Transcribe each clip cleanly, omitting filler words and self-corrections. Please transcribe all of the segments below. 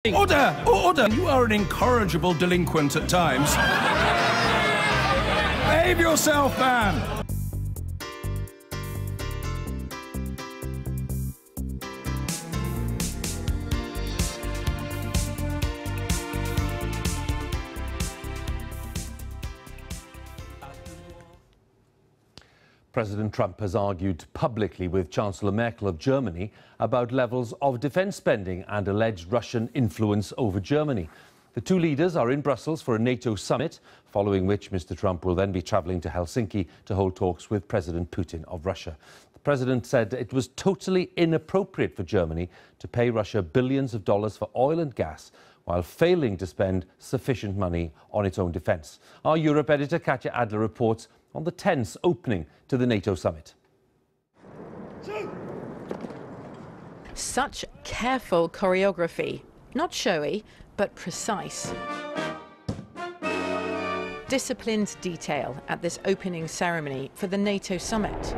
Order! Order! You are an incorrigible delinquent at times. Behave yourself, man! President Trump has argued publicly with Chancellor Merkel of Germany about levels of defence spending and alleged Russian influence over Germany. The two leaders are in Brussels for a NATO summit, following which Mr. Trump will then be travelling to Helsinki to hold talks with President Putin of Russia. The president said it was totally inappropriate for Germany to pay Russia billions of dollars for oil and gas, while failing to spend sufficient money on its own defence. Our Europe editor Katja Adler reports on the tense opening to the NATO summit. Such careful choreography, not showy, but precise. Disciplined detail at this opening ceremony for the NATO summit.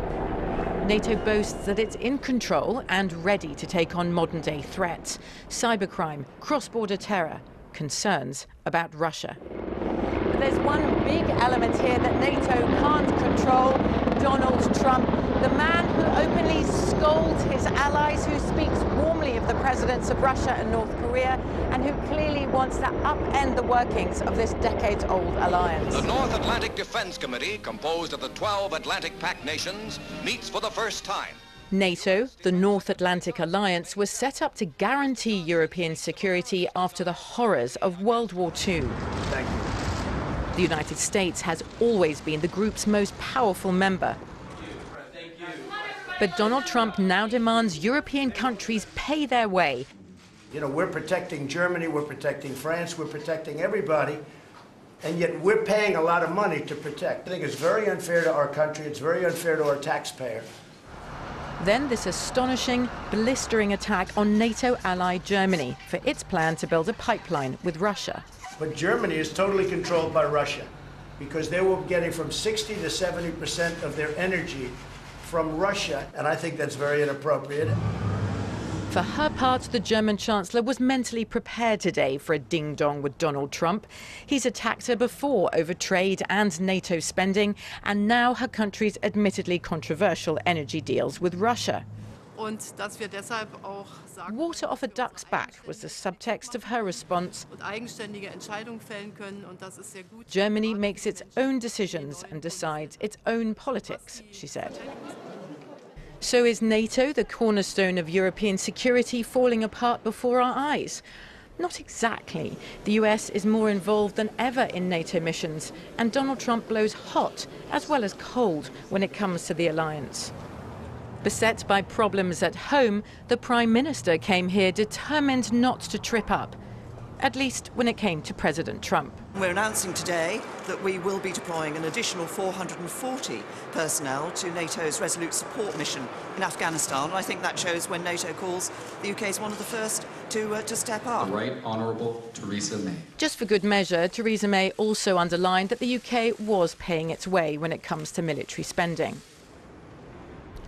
NATO boasts that it's in control and ready to take on modern-day threats, cybercrime, cross-border terror, concerns about Russia. But there's one big element here that NATO can't control: Donald Trump, the man who openly scolds his allies, who speaks warmly of the presidents of Russia and North Korea, and who clearly wants to upend the workings of this decades-old alliance. The North Atlantic Defense Committee, composed of the 12 Atlantic Pact nations, meets for the first time. NATO, the North Atlantic Alliance, was set up to guarantee European security after the horrors of World War II. Thank you. The United States has always been the group's most powerful member. But Donald Trump now demands European countries pay their way. You know, we're protecting Germany, we're protecting France, we're protecting everybody, and yet we're paying a lot of money to protect. I think it's very unfair to our country, it's very unfair to our taxpayer. Then this astonishing, blistering attack on NATO ally Germany for its plan to build a pipeline with Russia. But Germany is totally controlled by Russia because they were getting from 60 to 70% of their energy from Russia, and I think that's very inappropriate. For her part, the German Chancellor was mentally prepared today for a ding-dong with Donald Trump. He's attacked her before over trade and NATO spending, and now her country's admittedly controversial energy deals with Russia. Water off a duck's back was the subtext of her response. Germany makes its own decisions and decides its own politics, she said. So is NATO, the cornerstone of European security, falling apart before our eyes? Not exactly. The US is more involved than ever in NATO missions, and Donald Trump blows hot as well as cold when it comes to the alliance. Beset by problems at home, the Prime Minister came here determined not to trip up, at least when it came to President Trump. We're announcing today that we will be deploying an additional 440 personnel to NATO's Resolute Support mission in Afghanistan. And I think that shows when NATO calls, the UK is one of the first to step up. The Right Honourable Theresa May. Just for good measure, Theresa May also underlined that the UK was paying its way when it comes to military spending.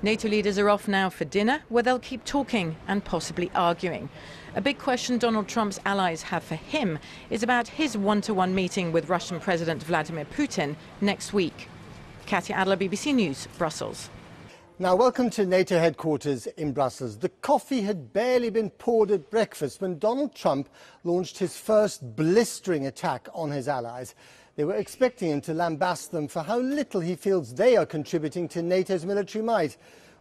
NATO leaders are off now for dinner, where they'll keep talking and possibly arguing. A big question Donald Trump's allies have for him is about his one-to-one meeting with Russian President Vladimir Putin next week. Katja Adler, BBC News, Brussels. Now, welcome to NATO headquarters in Brussels. The coffee had barely been poured at breakfast when Donald Trump launched his first blistering attack on his allies. They were expecting him to lambast them for how little he feels they are contributing to NATO's military might.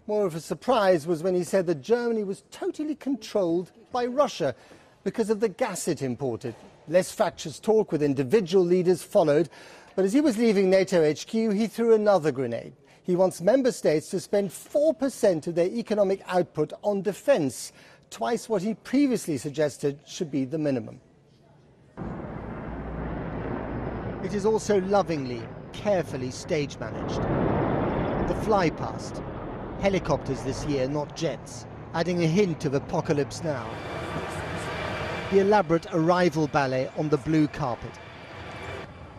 More of a surprise was when he said that Germany was totally controlled by Russia because of the gas it imported. Less fractious talk with individual leaders followed, but as he was leaving NATO HQ, he threw another grenade. He wants member states to spend 4% of their economic output on defence, twice what he previously suggested should be the minimum. It is also lovingly, carefully stage managed. The fly past. Helicopters this year, not jets, adding a hint of apocalypse now. The elaborate arrival ballet on the blue carpet.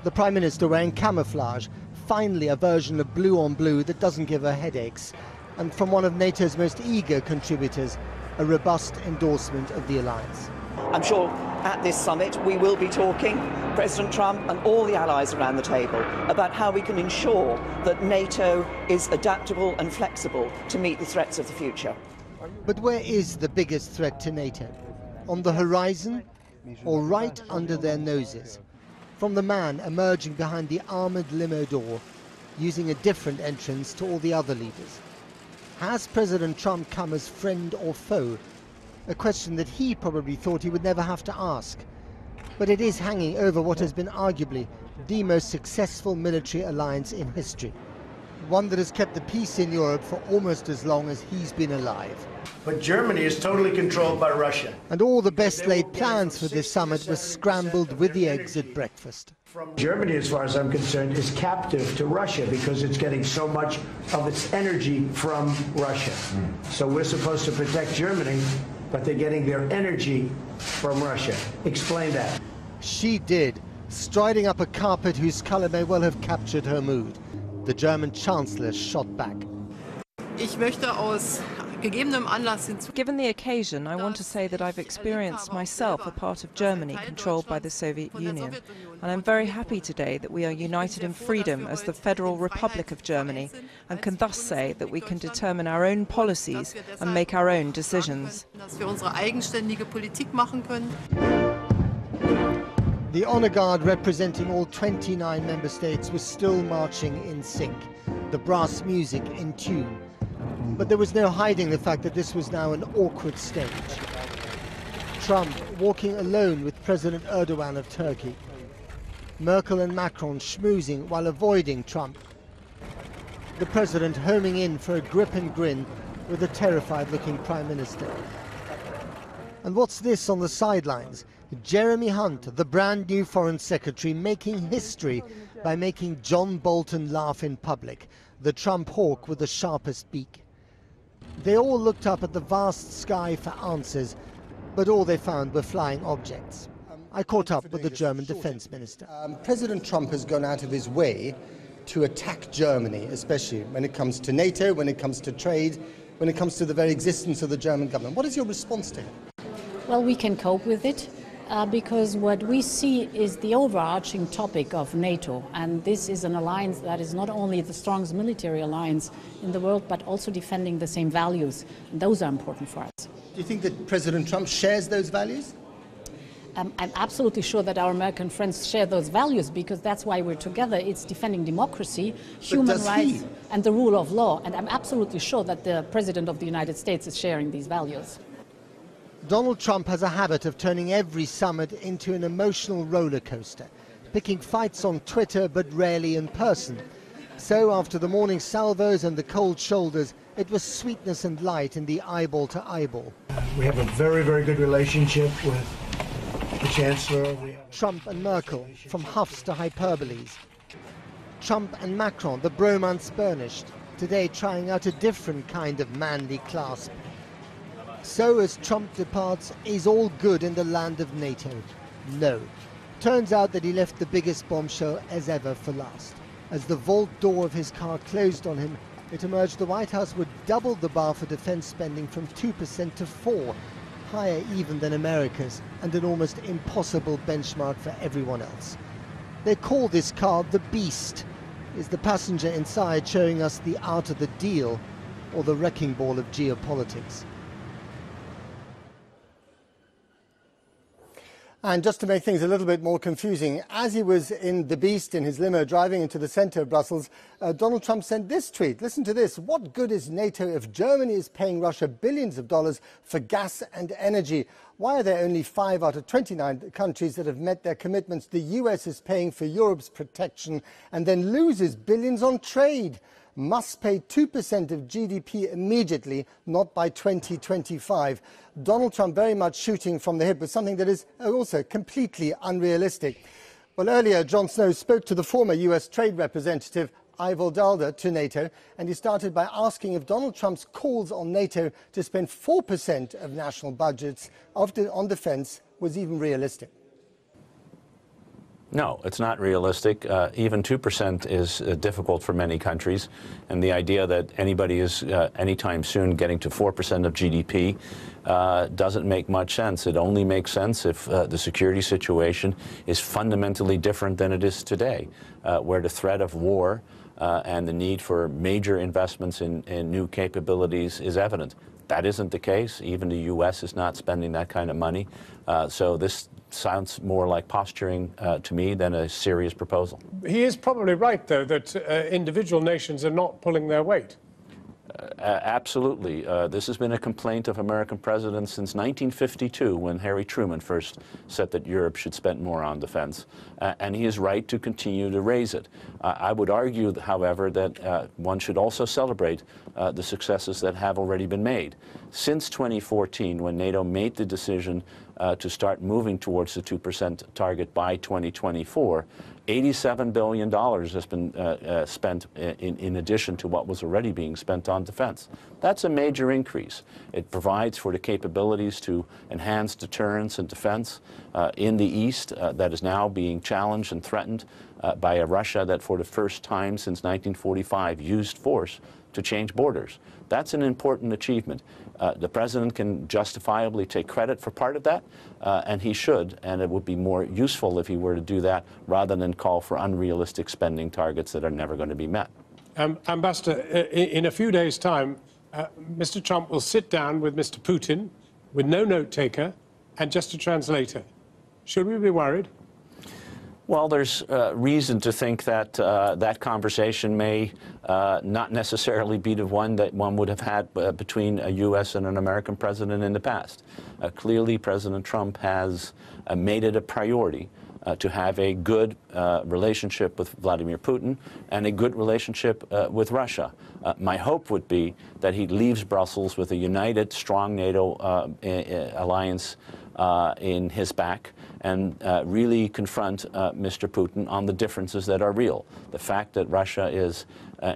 The Prime Minister wearing camouflage, finally a version of blue on blue that doesn't give her headaches. And from one of NATO's most eager contributors, a robust endorsement of the alliance. I'm sure at this summit we will be talking, President Trump and all the allies around the table, about how we can ensure that NATO is adaptable and flexible to meet the threats of the future. But where is the biggest threat to NATO? On the horizon or right under their noses? From the man emerging behind the armoured limo door, using a different entrance to all the other leaders. Has President Trump come as friend or foe? A question that he probably thought he would never have to ask. But it is hanging over what has been arguably the most successful military alliance in history. One that has kept the peace in Europe for almost as long as he's been alive. But Germany is totally controlled by Russia. And all the best laid plans for this summit were scrambled with the eggs at breakfast. Germany, as far as I'm concerned, is captive to Russia because it's getting so much of its energy from Russia. So we're supposed to protect Germany, but they're getting their energy from Russia. Explain that. She did, striding up a carpet whose colour may well have captured her mood. The German Chancellor shot back. Given the occasion, I want to say that I've experienced myself a part of Germany controlled by the Soviet Union, and I'm very happy today that we are united in freedom as the Federal Republic of Germany, and can thus say that we can determine our own policies and make our own decisions. The honour guard representing all 29 member states was still marching in sync, the brass music in tune. But there was no hiding the fact that this was now an awkward stage. Trump walking alone with President Erdogan of Turkey. Merkel and Macron schmoozing while avoiding Trump. The president homing in for a grip and grin with a terrified-looking Prime Minister. And what's this on the sidelines? Jeremy Hunt, the brand new Foreign Secretary, making history by making John Bolton laugh in public, the Trump hawk with the sharpest beak. They all looked up at the vast sky for answers, but all they found were flying objects. I caught up with the German defense minister. President Trump has gone out of his way to attack Germany, especially when it comes to NATO, when it comes to trade, when it comes to the very existence of the German government. What is your response to him? Well, we can cope with it. Because what we see is the overarching topic of NATO, and this is an alliance that is not only the strongest military alliance in the world, but also defending the same values. And those are important for us. Do you think that President Trump shares those values? I'm absolutely sure that our American friends share those values, because that's why we're together. It's defending democracy, human rights, and the rule of law. And I'm absolutely sure that the President of the United States is sharing these values. Donald Trump has a habit of turning every summit into an emotional roller coaster, picking fights on Twitter but rarely in person. So after the morning salvos and the cold shoulders, it was sweetness and light in the eyeball to eyeball. We have a very, very good relationship with the Chancellor. Trump and Merkel, from huffs to hyperboles. Trump and Macron, the bromance burnished, today trying out a different kind of manly clasp. So as Trump departs, is all good in the land of NATO? No. Turns out that he left the biggest bombshell as ever for last. As the vault door of his car closed on him, it emerged the White House would double the bar for defense spending from 2% to 4%, higher even than America's, and an almost impossible benchmark for everyone else. They call this car the Beast. Is the passenger inside showing us the art of the deal, or the wrecking ball of geopolitics? And just to make things a little bit more confusing, as he was in the Beast in his limo driving into the centre of Brussels, Donald Trump sent this tweet. Listen to this. What good is NATO if Germany is paying Russia billions of dollars for gas and energy? Why are there only 5 out of 29 countries that have met their commitments? The US is paying for Europe's protection and then loses billions on trade. Must pay 2% of GDP immediately, not by 2025. Donald Trump very much shooting from the hip with something that is also completely unrealistic. Well, earlier, Jon Snow spoke to the former US Trade Representative, Ivo Dalda, to NATO, and he started by asking if Donald Trump's calls on NATO to spend 4% of national budgets on defence was even realistic. No, it's not realistic. Even 2% is difficult for many countries. And the idea that anybody is anytime soon getting to 4% of GDP doesn't make much sense. It only makes sense if the security situation is fundamentally different than it is today, where the threat of war and the need for major investments in new capabilities is evident. That isn't the case. Even the U.S. is not spending that kind of money. So this sounds more like posturing to me than a serious proposal. He is probably right, though, that individual nations are not pulling their weight. Absolutely. This has been a complaint of American presidents since 1952, when Harry Truman first said that Europe should spend more on defense. And he is right to continue to raise it. I would argue, however, that one should also celebrate the successes that have already been made. Since 2014, when NATO made the decision to start moving towards the 2% target by 2024, $87 billion has been spent in addition to what was already being spent on defense. That's a major increase. It provides for the capabilities to enhance deterrence and defense in the East that is now being challenged and threatened by a Russia that for the first time since 1945 used force to change borders. That's an important achievement. The president can justifiably take credit for part of that, and he should, and it would be more useful if he were to do that rather than call for unrealistic spending targets that are never going to be met. Ambassador, in a few days' time, Mr. Trump will sit down with Mr. Putin, with no note-taker and just a translator. Should we be worried? Well, there's reason to think that that conversation may not necessarily be the one that one would have had between a U.S. and an American president in the past. Clearly, President Trump has made it a priority to have a good relationship with Vladimir Putin and a good relationship with Russia. My hope would be that he leaves Brussels with a united, strong NATO alliance in his back and really confront Mr. Putin on the differences that are real. The fact that Russia is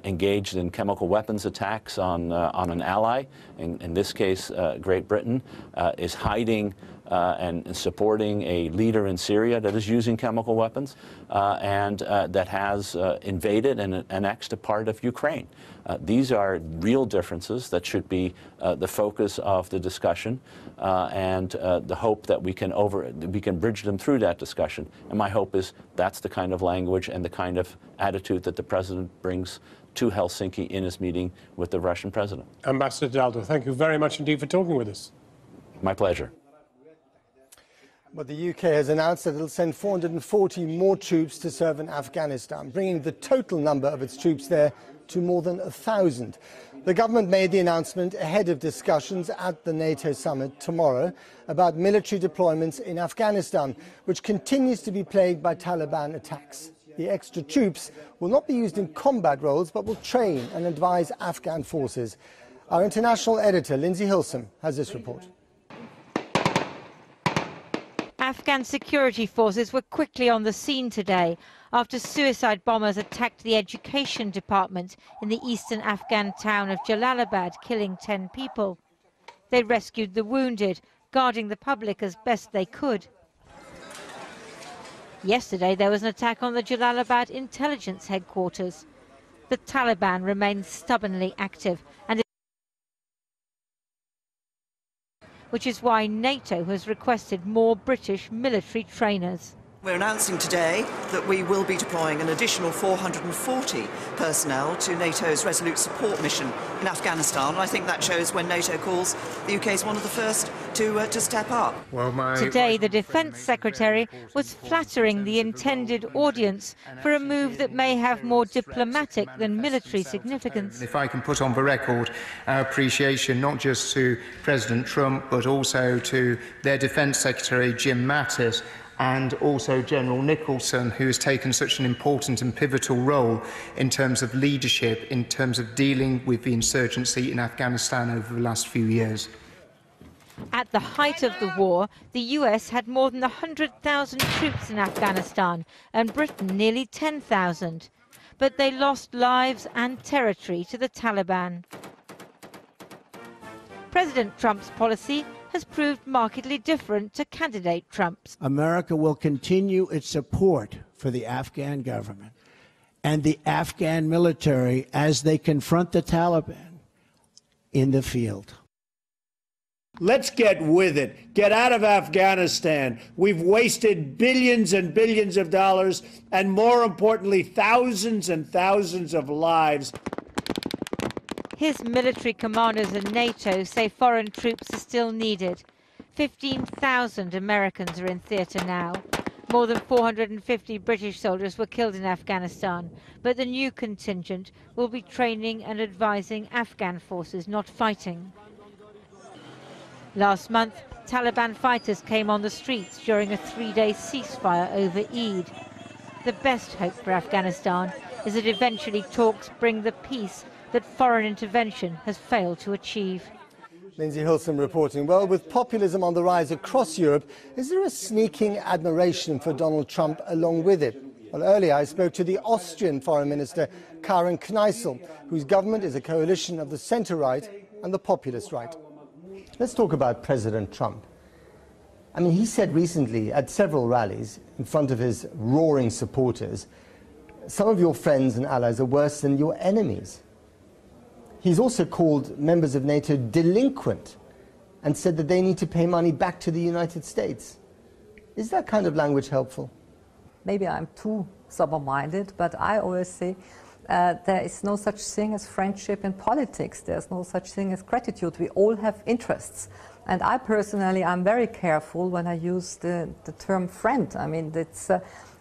engaged in chemical weapons attacks on an ally, in this case Great Britain, is hiding and supporting a leader in Syria that is using chemical weapons and that has invaded and annexed a part of Ukraine. These are real differences that should be the focus of the discussion and the hope that we can bridge them through that discussion. And my hope is that's the kind of language and the kind of attitude that the president brings to Helsinki in his meeting with the Russian president. Ambassador Daldo, thank you very much indeed for talking with us. My pleasure. Well, the UK has announced that it will send 440 more troops to serve in Afghanistan, bringing the total number of its troops there to more than 1,000. The government made the announcement ahead of discussions at the NATO summit tomorrow about military deployments in Afghanistan, which continues to be plagued by Taliban attacks. The extra troops will not be used in combat roles, but will train and advise Afghan forces. Our international editor, Lindsay Hilsum, has this report. Afghan security forces were quickly on the scene today after suicide bombers attacked the education department in the eastern Afghan town of Jalalabad, killing 10 people. They rescued the wounded, guarding the public as best they could. Yesterday, there was an attack on the Jalalabad intelligence headquarters. The Taliban remains stubbornly active, and which is why NATO has requested more British military trainers. We're announcing today that we will be deploying an additional 440 personnel to NATO's Resolute Support mission in Afghanistan. And I think that shows when NATO calls, the UK is one of the first to step up. Today, the Defence Secretary was flattering the intended audience for a move that may have more diplomatic than military significance. If I can put on the record our appreciation not just to President Trump, but also to their Defence Secretary, Jim Mattis, and also General Nicholson, who has taken such an important and pivotal role in terms of leadership, in terms of dealing with the insurgency in Afghanistan over the last few years. At the height of the war, the US had more than 100,000 troops in Afghanistan and Britain nearly 10,000. But they lost lives and territory to the Taliban. President Trump's policy has proved markedly different to candidate Trump's. America will continue its support for the Afghan government and the Afghan military as they confront the Taliban in the field. Let's get with it. Get out of Afghanistan. We've wasted billions and billions of dollars, and more importantly, thousands and thousands of lives. His military commanders and NATO say foreign troops are still needed. 15,000 Americans are in theatre now. More than 450 British soldiers were killed in Afghanistan, but the new contingent will be training and advising Afghan forces, not fighting. Last month, Taliban fighters came on the streets during a 3-day ceasefire over Eid. The best hope for Afghanistan is that eventually talks bring the peace that foreign intervention has failed to achieve. Lindsay Hilson reporting. Well, with populism on the rise across Europe, is there a sneaking admiration for Donald Trump along with it? Well, earlier I spoke to the Austrian Foreign Minister, Karen Kneißl, whose government is a coalition of the centre-right and the populist right. Let's talk about President Trump. I mean, he said recently at several rallies in front of his roaring supporters, some of your friends and allies are worse than your enemies. He's also called members of NATO delinquent and said that they need to pay money back to the United States. Is that kind of language helpful? Maybe I'm too sober-minded, but I always say there is no such thing as friendship in politics. There's no such thing as gratitude. We all have interests. And I personally, I'm very careful when I use the term friend. I mean, it's,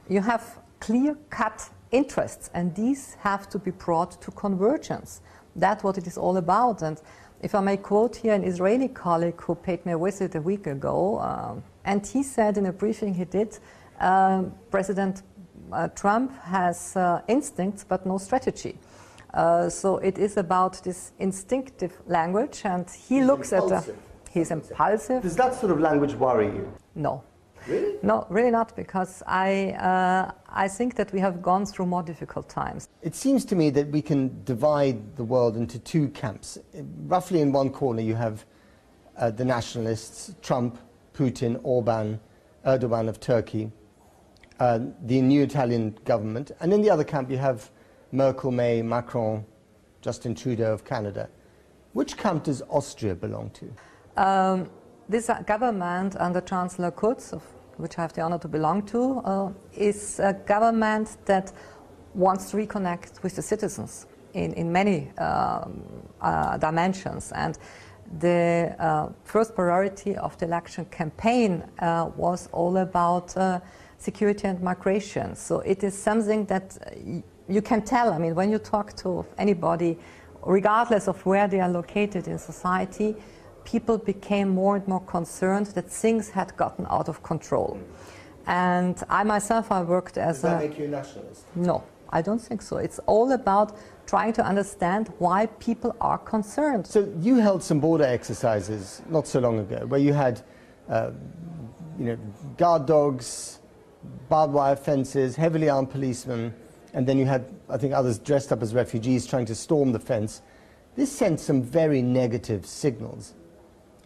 you have clear-cut interests, and these have to be brought to convergence. That's what it is all about. And if I may quote here an Israeli colleague who paid me a visit a week ago, and he said in a briefing he did, President Trump has instincts but no strategy. So it is about this instinctive language, and he looks impulsive. He's impulsive. Does that sort of language worry you? No. Really? No, really not, because I think that we have gone through more difficult times. It seems to me that we can divide the world into two camps. Roughly in one corner you have the nationalists, Trump, Putin, Orban, Erdogan of Turkey, the new Italian government, and in the other camp you have Merkel, May, Macron, Justin Trudeau of Canada. Which camp does Austria belong to? This government under Chancellor Kurz, of which I have the honor to belong to, is a government that wants to reconnect with the citizens in many dimensions. And the first priority of the election campaign was all about security and migration. So it is something that you can tell. I mean, when you talk to anybody, regardless of where they are located in society, people became more and more concerned that things had gotten out of control. And I myself, I worked as Does that make you a nationalist? No, I don't think so. It's all about trying to understand why people are concerned. So you held some border exercises not so long ago, where you had guard dogs, barbed wire fences, heavily armed policemen, and then you had, I think, others dressed up as refugees trying to storm the fence. This sent some very negative signals.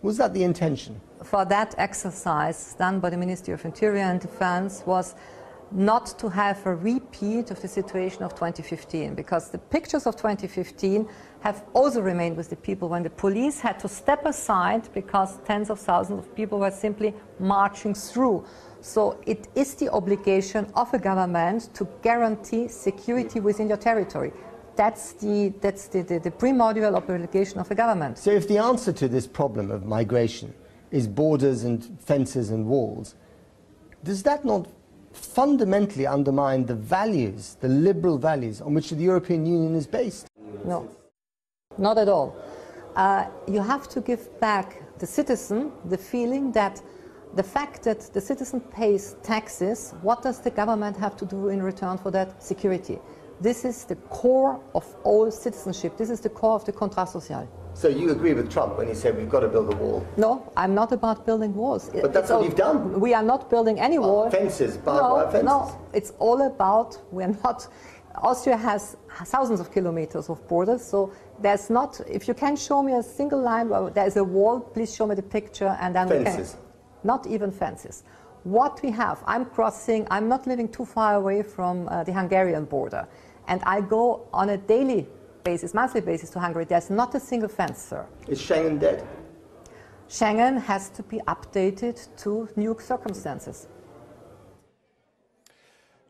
Was that the intention? For that exercise done by the Ministry of Interior and Defense was not to have a repeat of the situation of 2015, because the pictures of 2015 have also remained with the people when the police had to step aside because tens of thousands of people were simply marching through. So it is the obligation of a government to guarantee security within your territory. That's the primordial obligation of a government. So if the answer to this problem of migration is borders and fences and walls, does that not fundamentally undermine the values, the liberal values on which the European Union is based? No, not at all. You have to give back the citizen the feeling that the fact that the citizen pays taxes, what does the government have to do in return for that? Security. This is the core of all citizenship. This is the core of the contrat social. So you agree with Trump when he said we've got to build a wall? No, I'm not about building walls. But that's what you've done. We are not building any wall. Fences, barbed wire fences. No, it's all about, we're not, Austria has thousands of kilometers of borders, so there's not, if you can show me a single line where there's a wall, please show me the picture and then fences. Not even fences. what we have. I'm not living too far away from the Hungarian border, and I go on a daily basis, monthly basis to Hungary. There's not a single fence, sir. Is Schengen dead? Schengen has to be updated to new circumstances.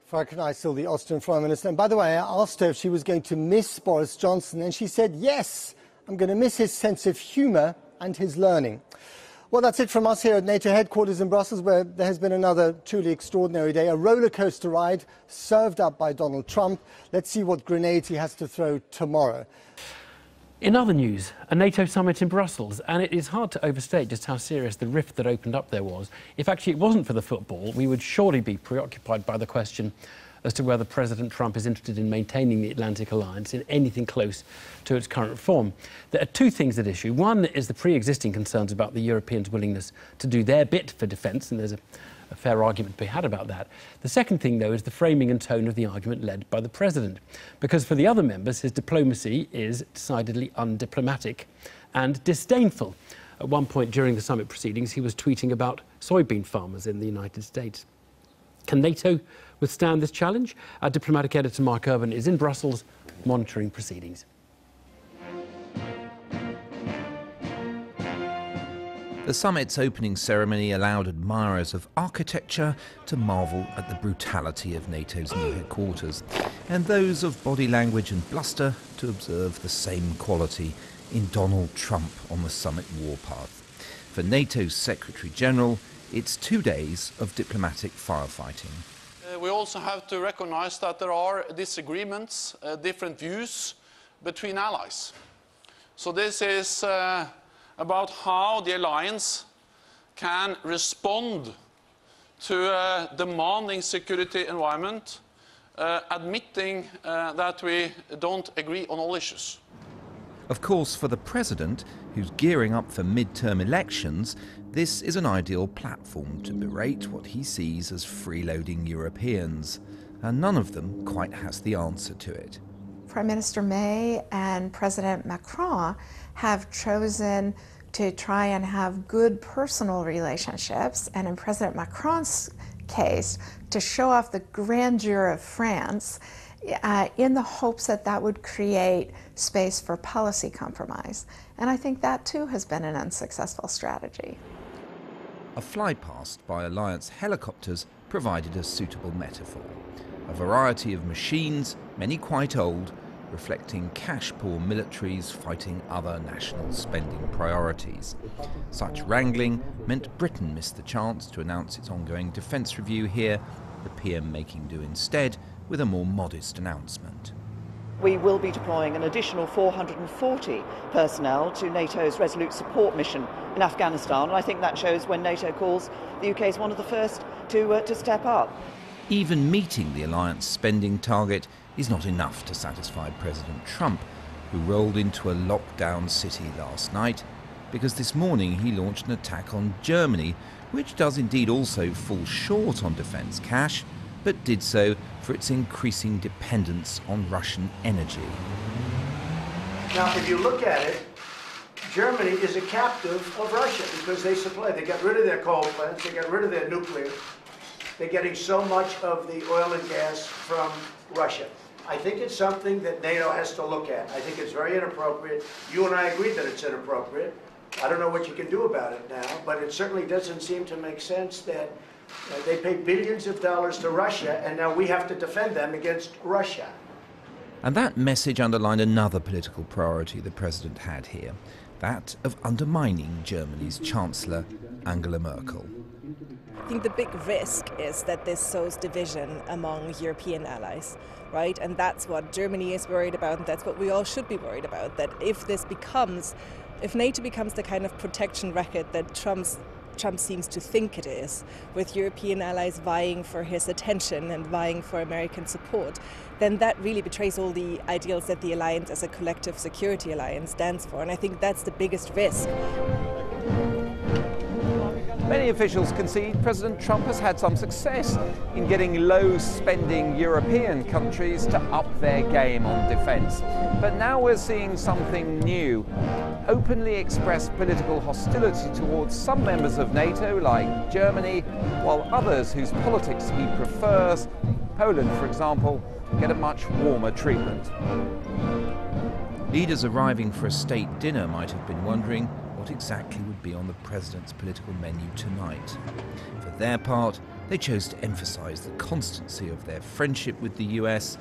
Frau Kneißl, the Austrian Foreign Minister. And by the way, I asked her if she was going to miss Boris Johnson, and she said, yes, I'm going to miss his sense of humour and his learning. Well, that's it from us here at NATO headquarters in Brussels, where there has been another truly extraordinary day, a roller coaster ride served up by Donald Trump. Let's see what grenades he has to throw tomorrow. In other news, a NATO summit in Brussels, and it is hard to overstate just how serious the rift that opened up there was. If actually it wasn't for the football, we would surely be preoccupied by the question as to whether President Trump is interested in maintaining the Atlantic Alliance in anything close to its current form. There are two things at issue. One is the pre-existing concerns about the Europeans' willingness to do their bit for defence, and there's a fair argument to be had about that. The second thing, though, is the framing and tone of the argument led by the President. Because for the other members, his diplomacy is decidedly undiplomatic and disdainful. At one point during the summit proceedings, he was tweeting about soybean farmers in the United States. Can NATO withstand this challenge? Our diplomatic editor, Mark Urban, is in Brussels monitoring proceedings. The summit's opening ceremony allowed admirers of architecture to marvel at the brutality of NATO's new headquarters, and those of body language and bluster to observe the same quality in Donald Trump on the summit warpath. For NATO's Secretary-General, it's 2 days of diplomatic firefighting. We also have to recognize that there are disagreements, different views between allies. So this is about how the alliance can respond to a demanding security environment, admitting that we don't agree on all issues. Of course, for the President, who's gearing up for mid-term elections, this is an ideal platform to berate what he sees as freeloading Europeans, and none of them quite has the answer to it. Prime Minister May and President Macron have chosen to try and have good personal relationships, and in President Macron's case, to show off the grandeur of France in the hopes that that would create space for policy compromise. And I think that too has been an unsuccessful strategy. A flypast by Alliance helicopters provided a suitable metaphor. A variety of machines, many quite old, reflecting cash-poor militaries fighting other national spending priorities. Such wrangling meant Britain missed the chance to announce its ongoing defence review here, the PM making do instead with a more modest announcement. We will be deploying an additional 440 personnel to NATO's Resolute Support mission in Afghanistan, and I think that shows when NATO calls, the UK is one of the first to step up. Even meeting the alliance spending target is not enough to satisfy President Trump, who rolled into a lockdown city last night, because this morning he launched an attack on Germany, which does indeed also fall short on defence cash, but did so for its increasing dependence on Russian energy. Now, if you look at it, Germany is a captive of Russia because they supply. They got rid of their coal plants, they got rid of their nuclear. They're getting so much of the oil and gas from Russia. I think it's something that NATO has to look at. I think it's very inappropriate. You and I agree that it's inappropriate. I don't know what you can do about it now, but it certainly doesn't seem to make sense that they pay billions of dollars to Russia, and now we have to defend them against Russia. And that message underlined another political priority the President had here, that of undermining Germany's Chancellor, Angela Merkel. I think the big risk is that this sows division among European allies, right? And that's what Germany is worried about, and that's what we all should be worried about, that if NATO becomes the kind of protection racket that Trump seems to think it is, with European allies vying for his attention and vying for American support, then that really betrays all the ideals that the alliance as a collective security alliance stands for. And I think that's the biggest risk. Many officials concede President Trump has had some success in getting low-spending European countries to up their game on defence. But now we're seeing something new. Openly expressed political hostility towards some members of NATO, like Germany, while others whose politics he prefers, Poland for example, get a much warmer treatment. Leaders arriving for a state dinner might have been wondering what exactly would be on the president's political menu tonight. For their part, they chose to emphasise the constancy of their friendship with the US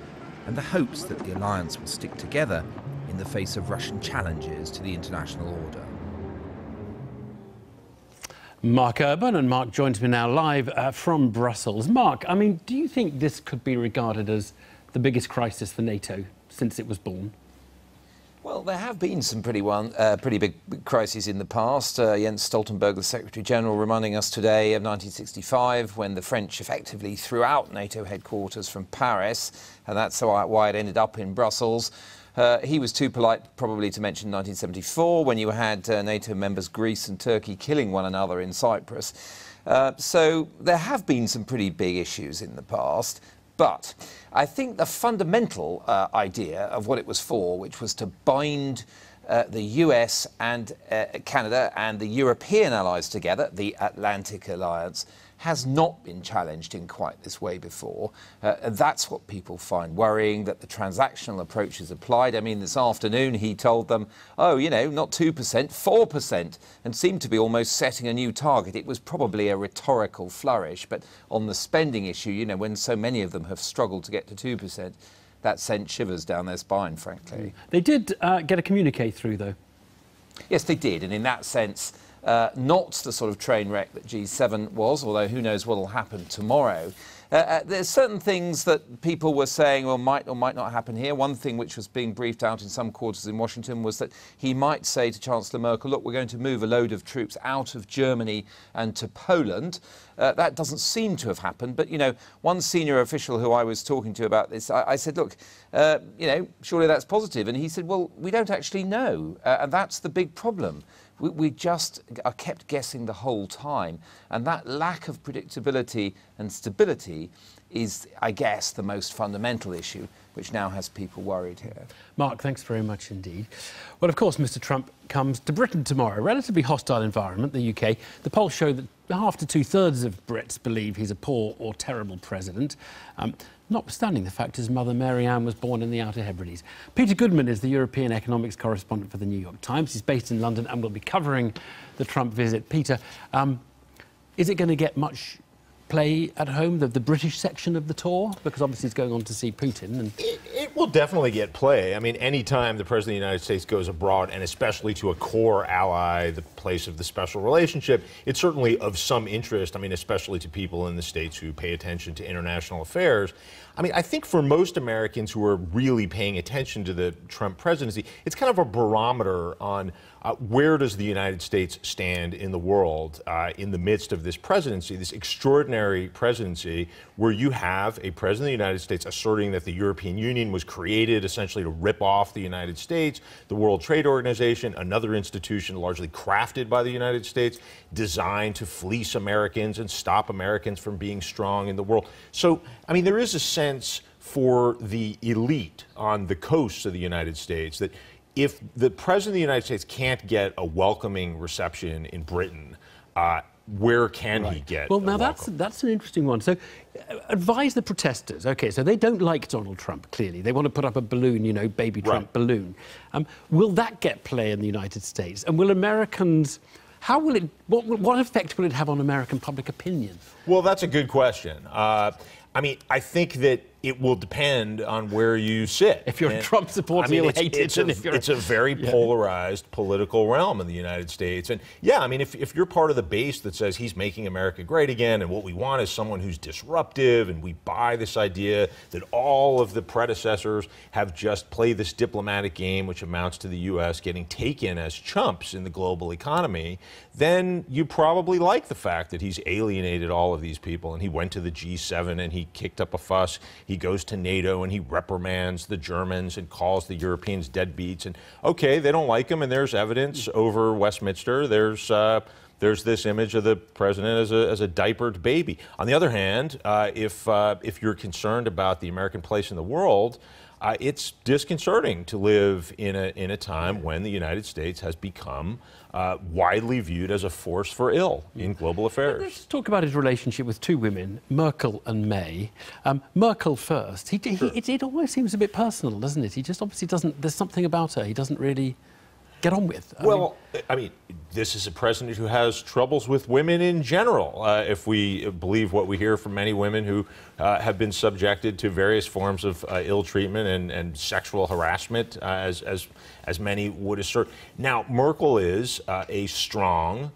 and the hopes that the alliance will stick together in the face of Russian challenges to the international order. Mark Urban, and Mark joins me now live from Brussels. Mark, I mean, do you think this could be regarded as the biggest crisis for NATO since it was born? Well, there have been some pretty big crises in the past. Jens Stoltenberg, the Secretary-General, reminding us today of 1965, when the French effectively threw out NATO headquarters from Paris, and that's why it ended up in Brussels. He was too polite probably to mention 1974, when you had NATO members Greece and Turkey killing one another in Cyprus. So there have been some pretty big issues in the past. But I think the fundamental idea of what it was for, which was to bind the US and Canada and the European allies together, the Atlantic Alliance, has not been challenged in quite this way before. And that's what people find worrying, that the transactional approach is applied. I mean, this afternoon he told them, oh, you know, not 2%, 4%, and seemed to be almost setting a new target. It was probably a rhetorical flourish, but on the spending issue, you know, when so many of them have struggled to get to 2%, that sent shivers down their spine, frankly. They did get a communique through, though. Yes, they did, and in that sense, not the sort of train wreck that G7 was, although who knows what will happen tomorrow. There's certain things that people were saying or might not happen here. One thing which was being briefed out in some quarters in Washington was that he might say to Chancellor Merkel, look, we're going to move a load of troops out of Germany and to Poland. That doesn't seem to have happened. But, you know, one senior official who I was talking to about this, I said, look, you know, surely that's positive. And he said, well, we don't actually know. And that's the big problem. We just are kept guessing the whole time. And that lack of predictability and stability is, I guess, the most fundamental issue, which now has people worried here. Mark, thanks very much indeed. Well, of course, Mr. Trump comes to Britain tomorrow. Relatively hostile environment, the UK. The polls show that half to two-thirds of Brits believe he's a poor or terrible president, notwithstanding the fact his mother Mary Ann was born in the Outer Hebrides. Peter Goodman is the European economics correspondent for the New York Times. He's based in London and will be covering the Trump visit. Peter, is it going to get much play at home, the British section of the tour? Because obviously he's going on to see Putin. And it will definitely get play. I mean, any time the President of the United States goes abroad, and especially to a core ally, the place of the special relationship, it's certainly of some interest, I mean, especially to people in the States who pay attention to international affairs. I mean, I think for most Americans who are really paying attention to the Trump presidency, it's kind of a barometer on where does the United States stand in the world in the midst of this presidency, this extraordinary presidency where you have a president of the United States asserting that the European Union was created essentially to rip off the United States, the World Trade Organization, another institution largely crafted by the United States, designed to fleece Americans and stop Americans from being strong in the world. So, I mean, there is a sense for the elite on the coasts of the United States that if the President of the United States can't get a welcoming reception in Britain, where can he get? Well, now that's an interesting one. So, advise the protesters. OK, so they don't like Donald Trump, clearly. They want to put up a balloon, you know, baby Trump balloon. Will that get play in the United States? And will Americans... How will it? What effect will it have on American public opinion? Well, that's a good question. I mean, I think that it will depend on where you sit. If you're a Trump supporter, I mean, you'll hate it. It's a very polarized political realm in the United States. And yeah, I mean, if you're part of the base that says he's making America great again, and what we want is someone who's disruptive, and we buy this idea that all of the predecessors have just played this diplomatic game, which amounts to the U.S. getting taken as chumps in the global economy, then you probably like the fact that he's alienated all of these people, and he went to the G7 and he kicked up a fuss. He goes to NATO and he reprimands the Germans and calls the Europeans deadbeats. And okay, they don't like him, and there's evidence over Westminster. There's there's this image of the president as a diapered baby. On the other hand, if you're concerned about the American place in the world, it's disconcerting to live in a time when the United States has become widely viewed as a force for ill in global affairs. Let's talk about his relationship with two women, Merkel and May. Merkel first. It almost seems a bit personal, doesn't it? He just obviously doesn't. There's something about her he doesn't really get on with. I mean, this is a president who has troubles with women in general, if we believe what we hear from many women who have been subjected to various forms of ill treatment and sexual harassment, as many would assert. Now, Merkel is a strong,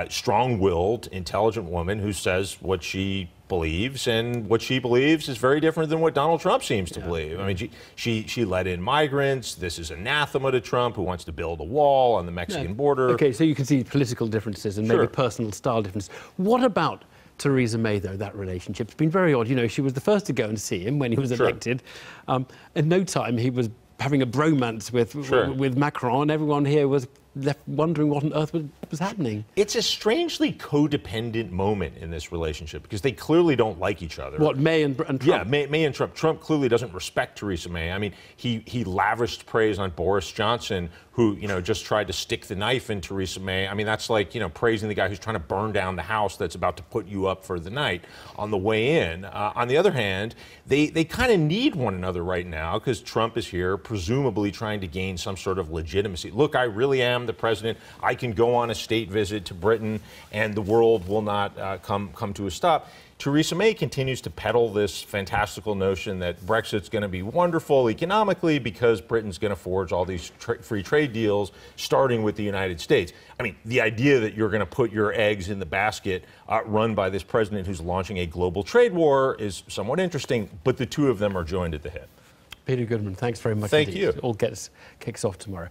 strong-willed, intelligent woman who says what she believes, and what she believes is very different than what Donald Trump seems to believe. I mean, she let in migrants. This is anathema to Trump, who wants to build a wall on the Mexican border. Okay, so you can see political differences and maybe personal style differences. What about Theresa May, though, that relationship? It's been very odd. You know, she was the first to go and see him when he was elected. In no time, he was having a bromance with Macron, and everyone here was left wondering what on earth was happening. It's a strangely codependent moment in this relationship because they clearly don't like each other. What, May and Trump? Yeah, May and Trump. Trump clearly doesn't respect Theresa May. I mean, he lavished praise on Boris Johnson, who, you know, just tried to stick the knife in Theresa May. I mean, that's like, you know, praising the guy who's trying to burn down the house that's about to put you up for the night on the way in. On the other hand, they kind of need one another right now because Trump is here, presumably trying to gain some sort of legitimacy. Look, I really am the president. I can go on a state visit to Britain and the world will not come to a stop. Theresa May continues to peddle this fantastical notion that Brexit's going to be wonderful economically because Britain's going to forge all these free trade deals, starting with the United States. I mean, the idea that you're going to put your eggs in the basket run by this president who's launching a global trade war is somewhat interesting, but the two of them are joined at the hip. Peter Goodman, thanks very much. Thank indeed. you. It all kicks off tomorrow.